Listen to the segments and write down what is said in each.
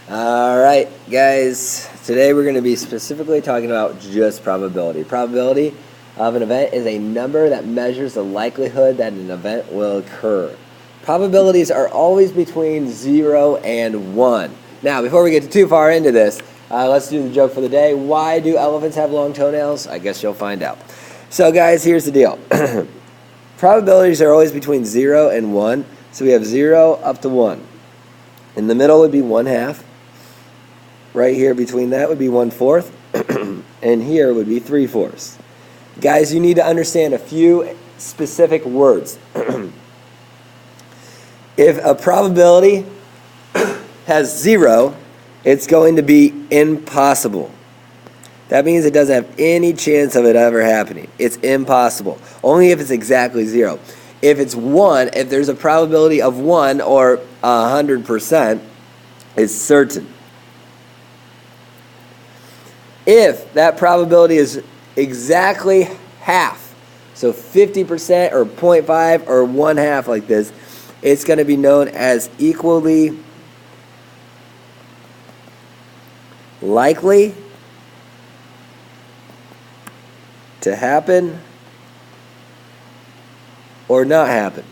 All right, guys. Today we're going to be specifically talking about just probability. Probability of an event is a number that measures the likelihood that an event will occur. Probabilities are always between 0 and 1. Now, before we get too far into this, let's do the joke for the day. Why do elephants have long toenails? I guess you'll find out. So, guys, here's the deal. Probabilities are always between 0 and 1. So we have 0 up to 1. In the middle would be 1/2. Right here between that would be 1/4. And here would be 3/4. Guys, you need to understand a few specific words. If a probability has 0, it's going to be impossible. That means it doesn't have any chance of it ever happening. It's impossible. Only if it's exactly 0. If it's 1, if there's a probability of 1 or 100%, it's certain. If that probability is exactly half, so 50% or 0.5 or 1/2 like this, it's going to be known as equally likely to happen or not happen.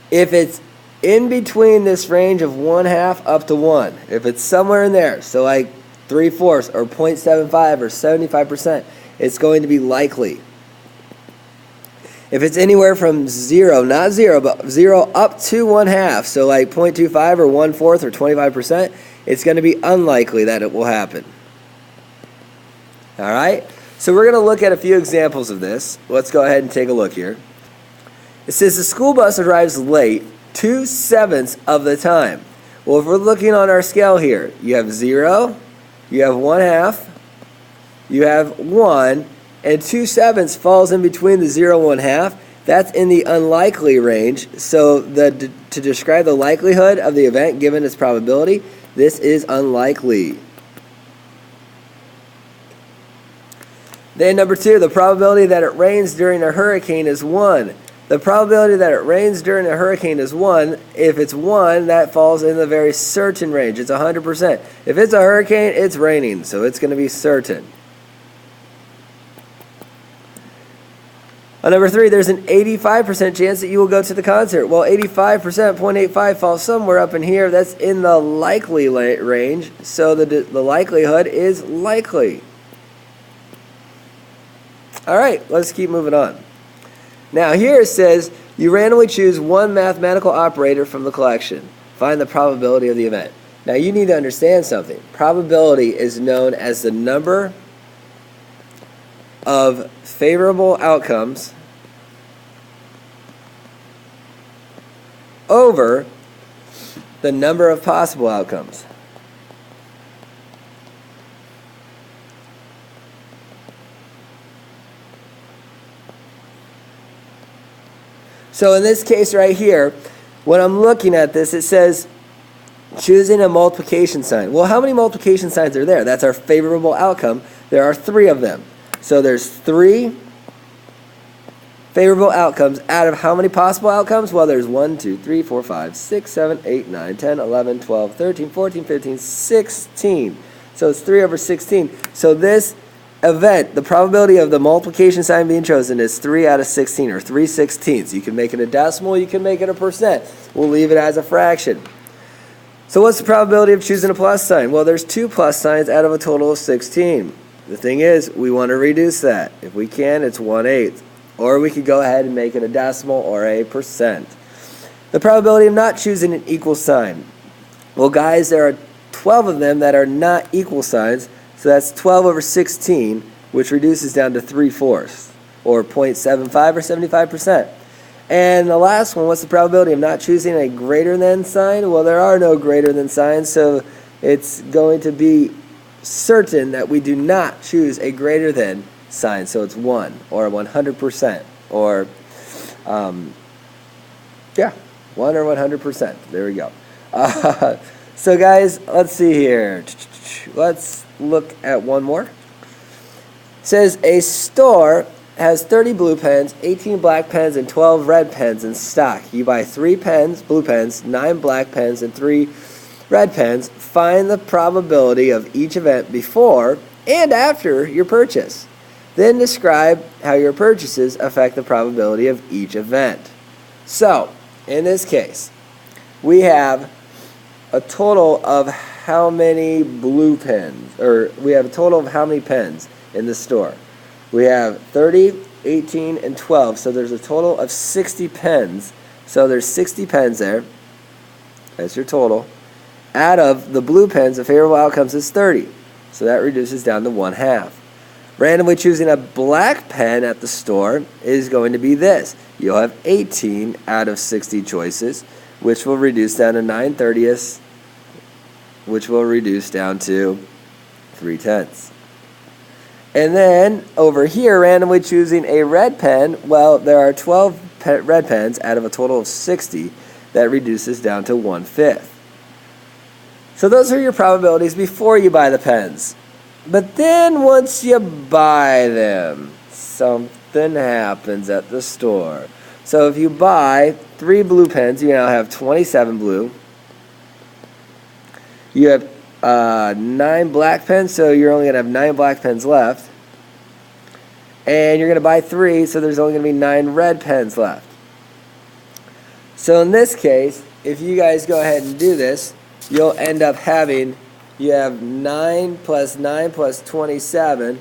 If it's in between this range of 1/2 up to 1, if it's somewhere in there, so like 3/4 or 0.75 or 75%, it's going to be likely. If it's anywhere from 0, not 0, but 0 up to 1/2, so like 0.25 or 1/4 or 25%, it's going to be unlikely that it will happen. All right? So we're going to look at a few examples of this. Let's go ahead and take a look here. It says the school bus arrives late 2/7 of the time. Well, if we're looking on our scale here, you have 0, you have 1/2, you have 1, and 2/7 falls in between the 0 and 1/2. That's in the unlikely range. So to describe the likelihood of the event given its probability, this is unlikely. Then number 2, the probability that it rains during a hurricane is 1. The probability that it rains during a hurricane is 1. If it's 1, that falls in the very certain range. It's 100%. If it's a hurricane, it's raining, so it's going to be certain. Number 3, there's an 85% chance that you will go to the concert. Well, 85%, 0.85 falls somewhere up in here. That's in the likely range, so the likelihood is likely. All right, let's keep moving on. Now here it says, you randomly choose one mathematical operator from the collection. Find the probability of the event. Now you need to understand something. Probability is known as the number of favorable outcomes over the number of possible outcomes. So in this case right here, when I'm looking at this, it says choosing a multiplication sign. Well, how many multiplication signs are there? That's our favorable outcome. There are 3 of them. So there's 3 favorable outcomes out of how many possible outcomes? Well, there's 1, 2, 3, 4, 5, 6, 7, 8, 9, 10, 11, 12, 13, 14, 15, 16. So it's 3 over 16. So this event, the probability of the multiplication sign being chosen is 3 out of 16, or 3/16. You can make it a decimal, you can make it a percent. We'll leave it as a fraction. So what's the probability of choosing a plus sign? Well, there's 2 plus signs out of a total of 16. The thing is, we want to reduce that. If we can, it's 1/8. Or we could go ahead and make it a decimal or a percent. The probability of not choosing an equal sign. Well, guys, there are 12 of them that are not equal signs. So that's 12 over 16, which reduces down to 3/4, or 0.75 or 75%. And the last one, what's the probability of not choosing a greater than sign? Well, there are no greater than signs, so it's going to be certain that we do not choose a greater than sign. So it's 1, or 100%, or, 1 or 100%. There we go. So guys, let's see here. Let's look at one more. It says a store has 30 blue pens, 18 black pens, and 12 red pens in stock. You buy 3 pens, blue pens, 9 black pens, and 3 red pens. Find the probability of each event before and after your purchase. Then describe how your purchases affect the probability of each event. So, in this case, we have a total of how many blue pens, or we have a total of how many pens in the store. We have 30, 18, and 12, so there's a total of 60 pens. So there's 60 pens there. That's your total. Out of the blue pens, the favorable outcomes is 30. So that reduces down to 1/2. Randomly choosing a black pen at the store is going to be this. You'll have 18 out of 60 choices, which will reduce down to 9/30, which will reduce down to 3/10. And then over here, randomly choosing a red pen, well, there are 12 red pens out of a total of 60. That reduces down to 1/5. So those are your probabilities before you buy the pens. But then once you buy them, something happens at the store. So if you buy 3 blue pens, you now have 27 blue. You have 9 black pens, so you're only going to have 9 black pens left. And you're going to buy 3, so there's only going to be 9 red pens left. So in this case, if you guys go ahead and do this, you'll end up having, you have 9 plus 9 plus 27.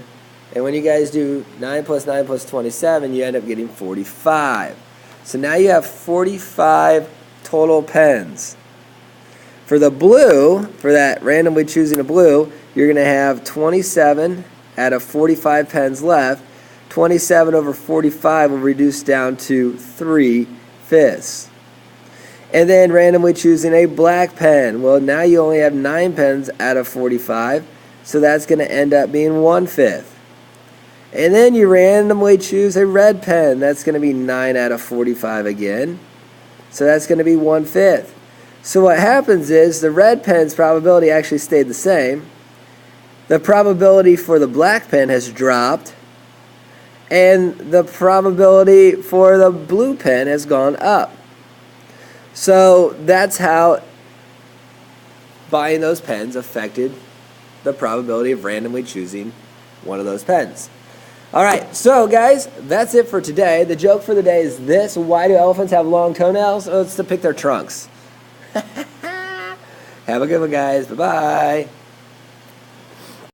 And when you guys do 9 plus 9 plus 27, you end up getting 45. So now you have 45 total pens. For the blue, for that randomly choosing a blue, you're going to have 27 out of 45 pens left. 27 over 45 will reduce down to 3/5. And then randomly choosing a black pen. Well, now you only have 9 pens out of 45, so that's going to end up being 1/5. And then you randomly choose a red pen. That's going to be 9 out of 45 again, so that's going to be 1/5. So what happens is the red pen's probability actually stayed the same. The probability for the black pen has dropped, and the probability for the blue pen has gone up. So that's how buying those pens affected the probability of randomly choosing one of those pens. All right, so guys, that's it for today. The joke for the day is this: why do elephants have long toenails? Oh, it's to pick their trunks. Have a good one, guys. Bye-bye.